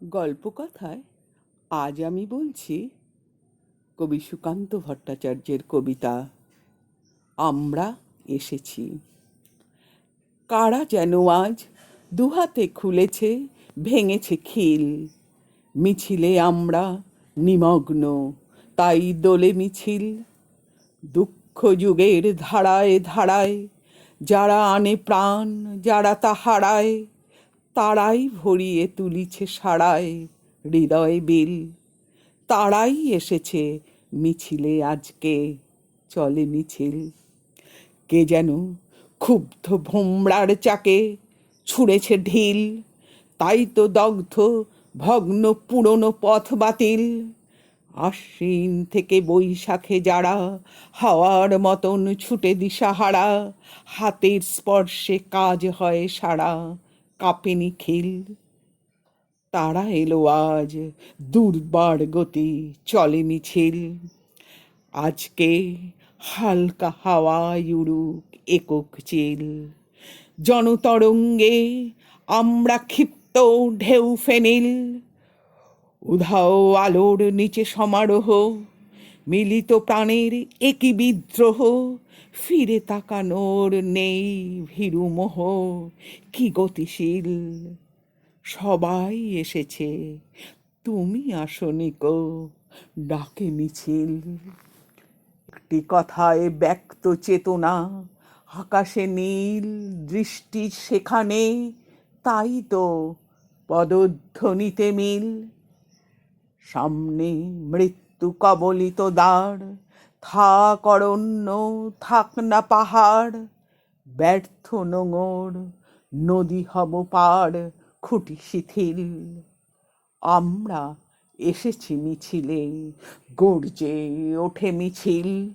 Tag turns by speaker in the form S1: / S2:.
S1: গল্পকথায় আজ আমি বলছি কবি সুকান্ত ভট্টাচার্যের কবিতা আমরা এসেছি। কারা যেন আজ দুহাতে খুলেছে, ভেঙেছে খিল। মিছিলে আমরা নিমগ্ন, তাই দোলে মিছিল। দুঃখ যুগের ধারায় ধারায় যারা আনে প্রাণ, যারা তা হারায়, তারাই ভরিয়ে তুলিছে সাড়ায় হৃদয় বিল। তারাই এসেছে মিছিলে আজকে, চলে মিছিল। কে যেন ক্ষুব্ধ ভোমরার চাকে ছুঁড়েছে ঢিল, তাই তো দগ্ধ ভগ্ন পুরনো পথ বাতিল। আশ্বিন থেকে বৈশাখে যারা হাওয়ার মতন ছুটে দিশাহারা, হাতের স্পর্শে কাজ হয় সারা, কাঁপে নিখিল। তারা এলো আজ দুর্বার গতি, চলে মিছিল। আজকে হালকা হাওয়ায় উড়ুক একক চিল। জনতরঙ্গে আমরা ক্ষিপ্ত ঢেউ ফেনিল। উধাও আলোর নিচে সমারোহ, মিলিত প্রাণের একই বিদ্রোহ। ফিরে তাকানোর নেই ভীরু মোহ, কি গতিশীল। সবাই এসেছে, তুমি আসনি কো, ডাকে মিছিল। একটি কথায় ব্যক্ত চেতনা, আকাশে নীল দৃষ্টি সেখানে, তাই তো পদধ্বনিতে মিল। সামনে মৃত্যু কবলিত দ্বার, থাক অরণ্য, থাক না পাহাড়। ব্যর্থ নোঙর নদী হব পার, খুঁটি শিথিল। আমরা এসেছি মিছিলে, গর্জে ওঠে মিছিল।